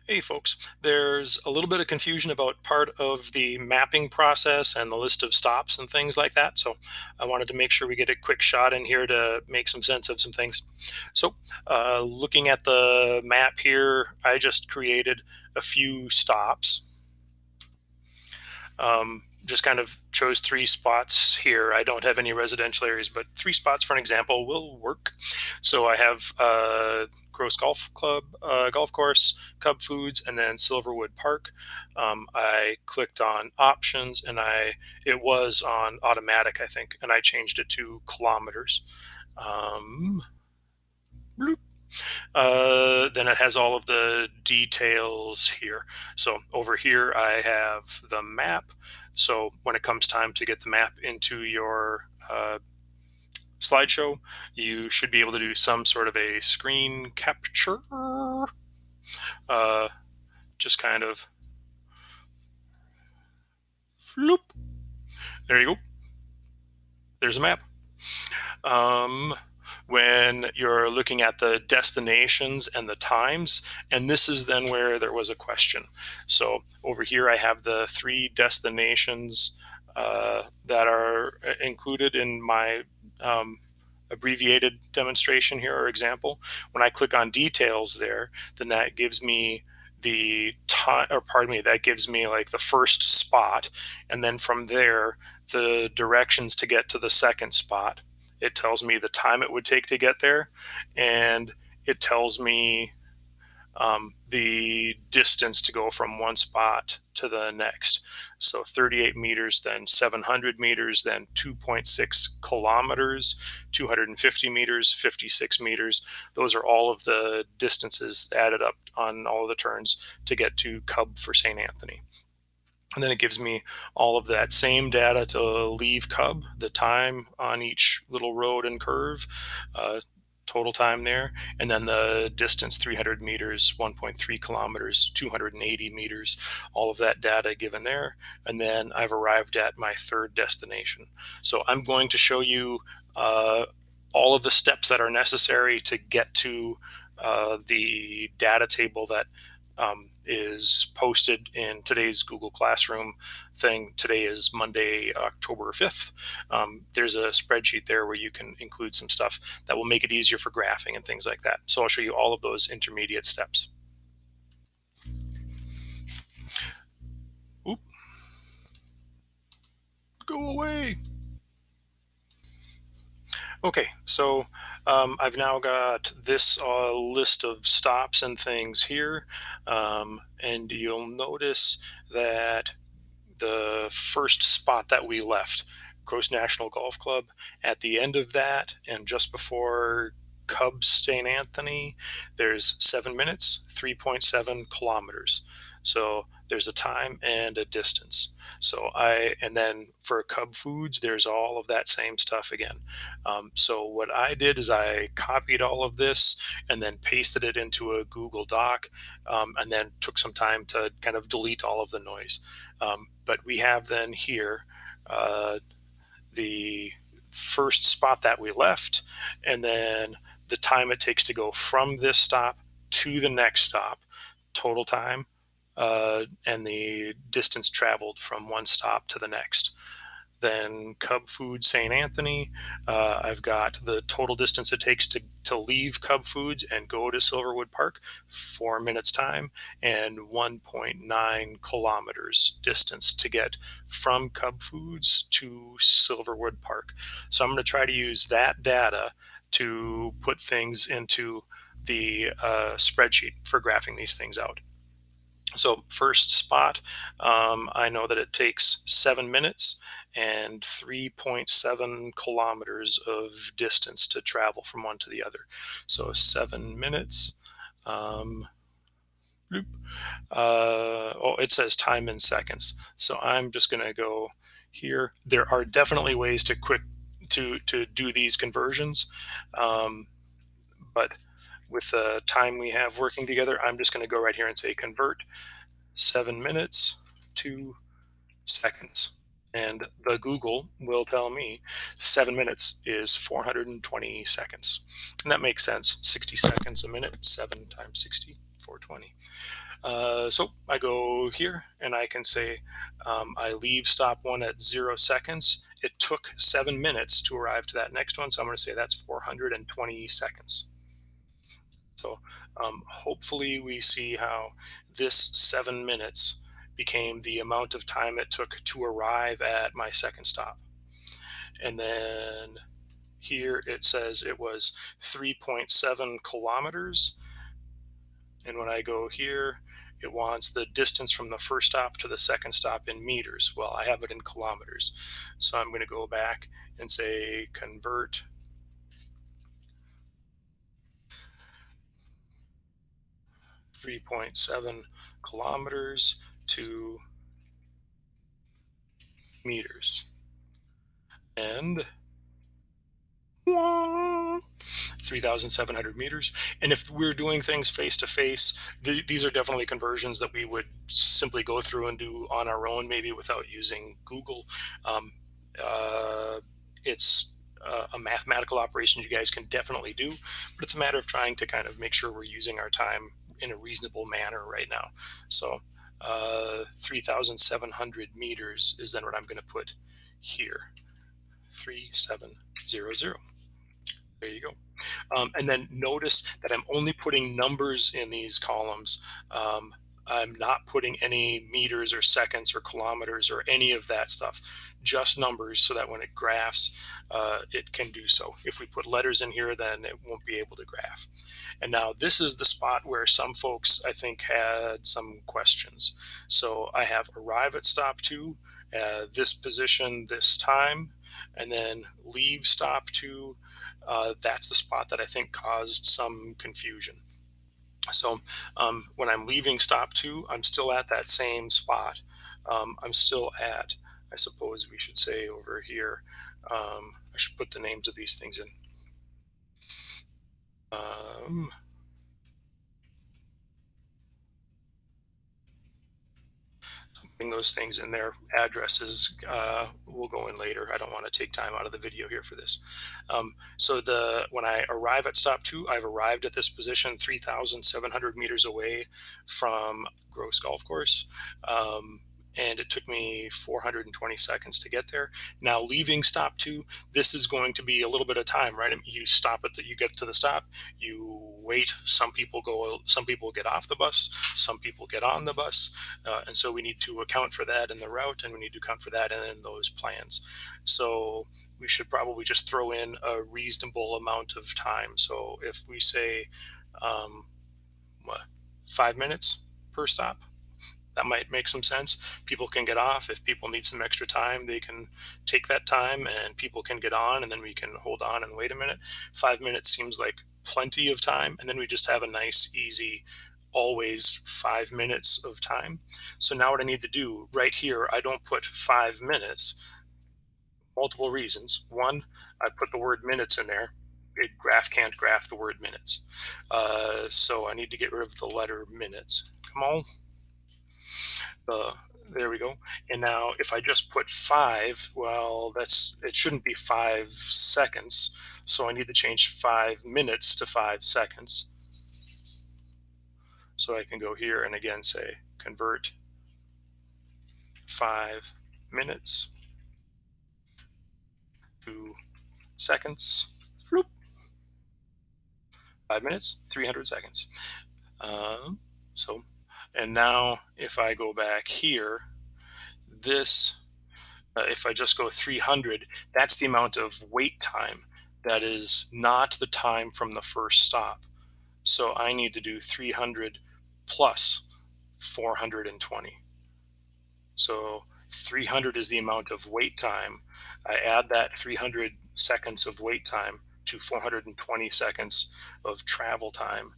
Hey folks, there's a little bit of confusion about part of the mapping process and the list of stops and things like that. So I wanted to make sure we get a quick shot in here to make some sense of some things. So looking at the map here, I just created a few stops. Just kind of chose three spots here. I don't have any residential areas, but three spots for an example will work. So I have Gross Golf Club, golf course, Cub Foods, and then Silverwood Park. I clicked on options, and it was on automatic, I think, and I changed it to kilometers. Um, bloop. Then it has all of the details here. So over here, I have the map. So when it comes time to get the map into your slideshow, you should be able to do some sort of a screen capture. Uh, just kind of floop. There you go. There's a map. Um, when you're looking at the destinations and the times, and this is then where there was a question. So over here, I have the three destinations that are included in my abbreviated demonstration here or example. When I click on details there, then that gives me the time, or pardon me, that gives me like the first spot. And then from there, the directions to get to the second spot. It tells me the time it would take to get there. And it tells me the distance to go from one spot to the next. So 38 meters, then 700 meters, then 2.6 kilometers, 250 meters, 56 meters. Those are all of the distances added up on all of the turns to get to Cub for St. Anthony. And then it gives me all of that same data to leave Cub, the time on each little road and curve, uh, total time there, and then the distance 300 meters, 1.3 kilometers, 280 meters, all of that data given there. And then I've arrived at my third destination. So I'm going to show you all of the steps that are necessary to get to the data table that is posted in today's Google Classroom thing. Today is Monday, October 5th. There's a spreadsheet there where you can include some stuff that will make it easier for graphing and things like that. So I'll show you all of those intermediate steps. Oop, go away. Okay, so I've now got this list of stops and things here. And you'll notice that the first spot that we left, Gross National Golf Club, at the end of that and just before Cubs St. Anthony, there's 7 minutes, 3.7 kilometers. So there's a time and a distance. And then for Cub Foods, there's all of that same stuff again. So what I did is I copied all of this and then pasted it into a Google Doc, and then took some time to kind of delete all of the noise. But we have then here the first spot that we left, and then the time it takes to go from this stop to the next stop, total time, and the distance traveled from one stop to the next. Then Cub Foods St. Anthony, I've got the total distance it takes to leave Cub Foods and go to Silverwood Park, 4 minutes time, and 1.9 kilometers distance to get from Cub Foods to Silverwood Park. So I'm going to try to use that data to put things into the spreadsheet for graphing these things out. So first spot, I know that it takes 7 minutes and 3.7 kilometers of distance to travel from one to the other. So 7 minutes. Bloop. It says time in seconds. So I'm just going to go here. There are definitely ways to do these conversions, but with the time we have working together, I'm just going to go right here and say convert 7 minutes to seconds. And the Google will tell me 7 minutes is 420 seconds. And that makes sense. 60 seconds a minute, 7 times 60. 4:20. So I go here and I can say I leave stop one at 0 seconds. It took 7 minutes to arrive to that next one. So I'm going to say that's 420 seconds. So hopefully we see how this 7 minutes became the amount of time it took to arrive at my second stop. And then here it says it was 3.7 kilometers. And when I go here, it wants the distance from the first stop to the second stop in meters. Well, I have it in kilometers. So I'm going to go back and say convert 3.7 kilometers to meters. And 3,700 meters. And if we're doing things face to face, these are definitely conversions that we would simply go through and do on our own, maybe without using Google. Um, uh, it's a mathematical operation you guys can definitely do, but it's a matter of trying to kind of make sure we're using our time in a reasonable manner right now. So 3,700 meters is then what I'm going to put here. 3700. There you go. And then notice that I'm only putting numbers in these columns. I'm not putting any meters or seconds or kilometers or any of that stuff, just numbers, so that when it graphs, it can do so. If we put letters in here, then it won't be able to graph. And now this is the spot where some folks, I think, had some questions. So I have arrive at stop two, this position, this time, and then leave stop two. That's the spot that I think caused some confusion. So when I'm leaving stop two, I'm still at that same spot. I'm still at, I suppose we should say over here, I should put the names of these things in. Um, Putting those things in their addresses will go in later. I don't want to take time out of the video here for this. So when I arrive at stop two, I've arrived at this position 3,700 meters away from Gross Golf Course. And it took me 420 seconds to get there. Now leaving stop two, this is going to be a little bit of time, right? I mean, you stop at you get to the stop, you wait. Some people get off the bus, some people get on the bus, and so we need to account for that in the route, and we need to account for that in those plans. So we should probably just throw in a reasonable amount of time. So if we say what, 5 minutes per stop, that might make some sense. People can get off. If people need some extra time, they can take that time, and people can get on, and then we can hold on and wait a minute. 5 minutes seems like plenty of time, and then we just have a nice, easy, always 5 minutes of time. So now what I need to do right here, I don't put 5 minutes. Multiple reasons. One, I put the word minutes in there. It can't graph the word minutes. So I need to get rid of the letter minutes. Come on. There we go. And now if I just put 5, well, it shouldn't be 5 seconds. So I need to change 5 minutes to 5 seconds. So I can go here and again say convert 5 minutes to seconds. Floop. 5 minutes, 300 seconds. So, and now if I go back here, if I just go 300, that's the amount of wait time. That is not the time from the first stop. So I need to do 300 plus 420. So 300 is the amount of wait time. I add that 300 seconds of wait time to 420 seconds of travel time.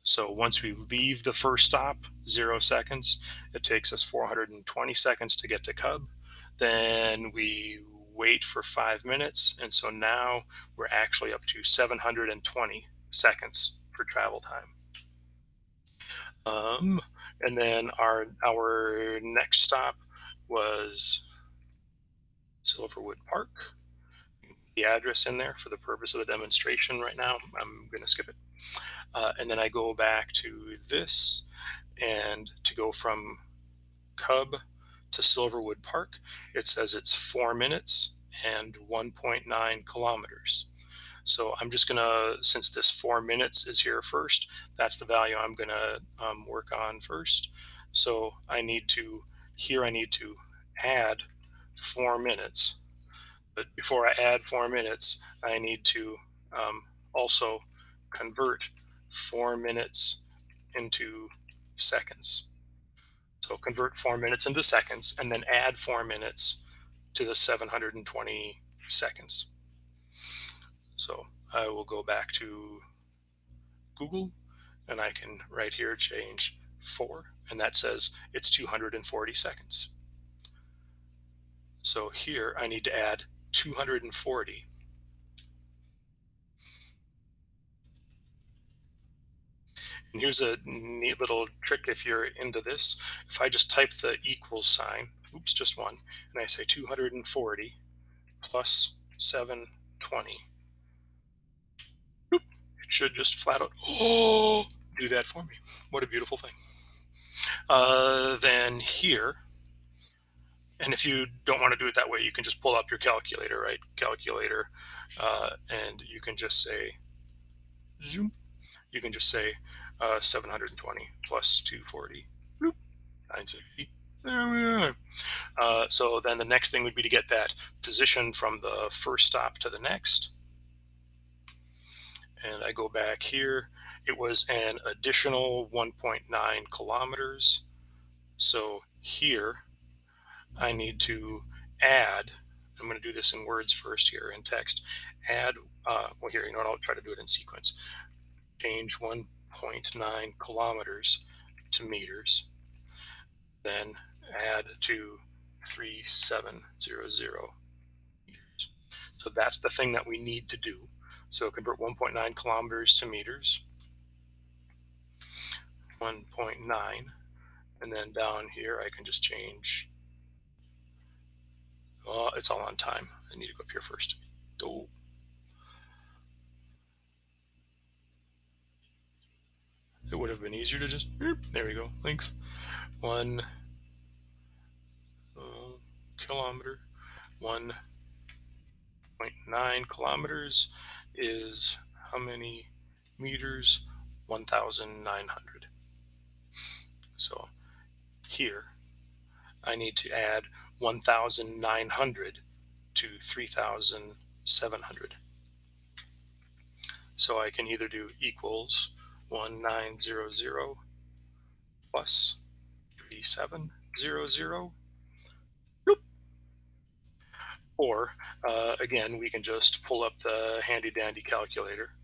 So once we leave the first stop, 0 seconds, it takes us 420 seconds to get to Cub. Then we wait for 5 minutes. And so now we're actually up to 720 seconds for travel time. And then our next stop was Silverwood Park. The address in there for the purpose of the demonstration right now. I'm going to skip it. And then I go back to this, and to go from Cub to Silverwood Park, it says it's 4 minutes and 1.9 kilometers. So I'm just gonna, since this 4 minutes is here first, that's the value I'm gonna work on first. So I need to, here I need to add 4 minutes. But before I add 4 minutes, I need to also convert 4 minutes into seconds. So convert 4 minutes into seconds and then add 4 minutes to the 720 seconds. So I will go back to Google, and I can right here change 4, and that says it's 240 seconds. So here I need to add 240. And here's a neat little trick if you're into this. If I just type the equals sign, oops, just one, and I say 240 plus 720, it should just flat out do that for me. What a beautiful thing. Then here, and if you don't want to do it that way, you can just pull up your calculator, right? Calculator, and you can just say, zoom. You can just say 720 plus 240, bloop, 960. There we are. So then the next thing would be to get that position from the first stop to the next. And I go back here. It was an additional 1.9 kilometers. So here I need to add, I'm going to do this in words first here in text, add, well here, you know what, I'll try to do it in sequence. Change 1.9 kilometers to meters, then add to 3700 meters. So that's the thing that we need to do. So convert 1.9 kilometers to meters, 1.9, and then down here I can just change, it's all on time. I need to go up here first. Oh. It would have been easier to just, there we go, length, 1 kilometer, 1.9 kilometers is how many meters? 1,900. So here I need to add 1,900 to 3,700. So I can either do equals 1900 plus 3700, or again, we can just pull up the handy dandy calculator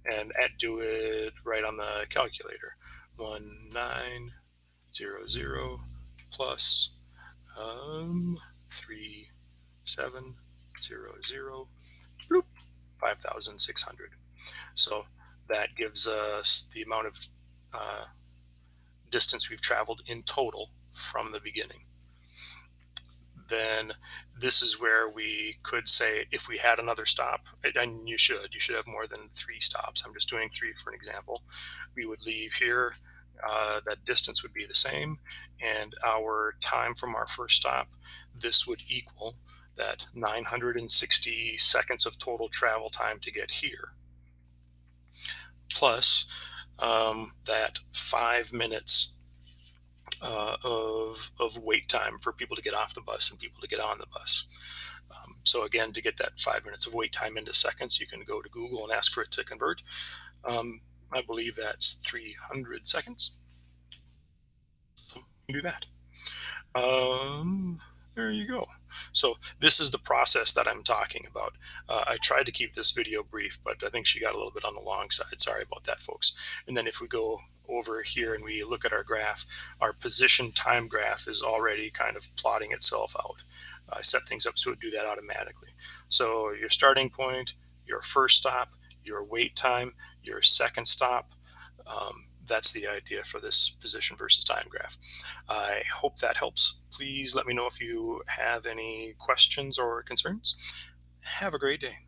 and do it right on the calculator. 1900 plus 3700, 5,600. So that gives us the amount of distance we've traveled in total from the beginning. Then this is where we could say, if we had another stop, and you should have more than 3 stops. I'm just doing 3 for an example. We would leave here, that distance would be the same, and our time from our first stop, this would equal that 960 seconds of total travel time to get here, plus that 5 minutes of wait time for people to get off the bus and people to get on the bus. So again, to get that 5 minutes of wait time into seconds, you can go to Google and ask for it to convert. I believe that's 300 seconds. So you can do that. There you go. So this is the process that I'm talking about. I tried to keep this video brief, but I think she got a little bit on the long side. Sorry about that, folks. And then if we go over here and we look at our graph, our position time graph is already kind of plotting itself out. I set things up so it would do that automatically. So your starting point, your first stop, your wait time, your second stop, that's the idea for this position versus time graph. I hope that helps. Please let me know if you have any questions or concerns. Have a great day.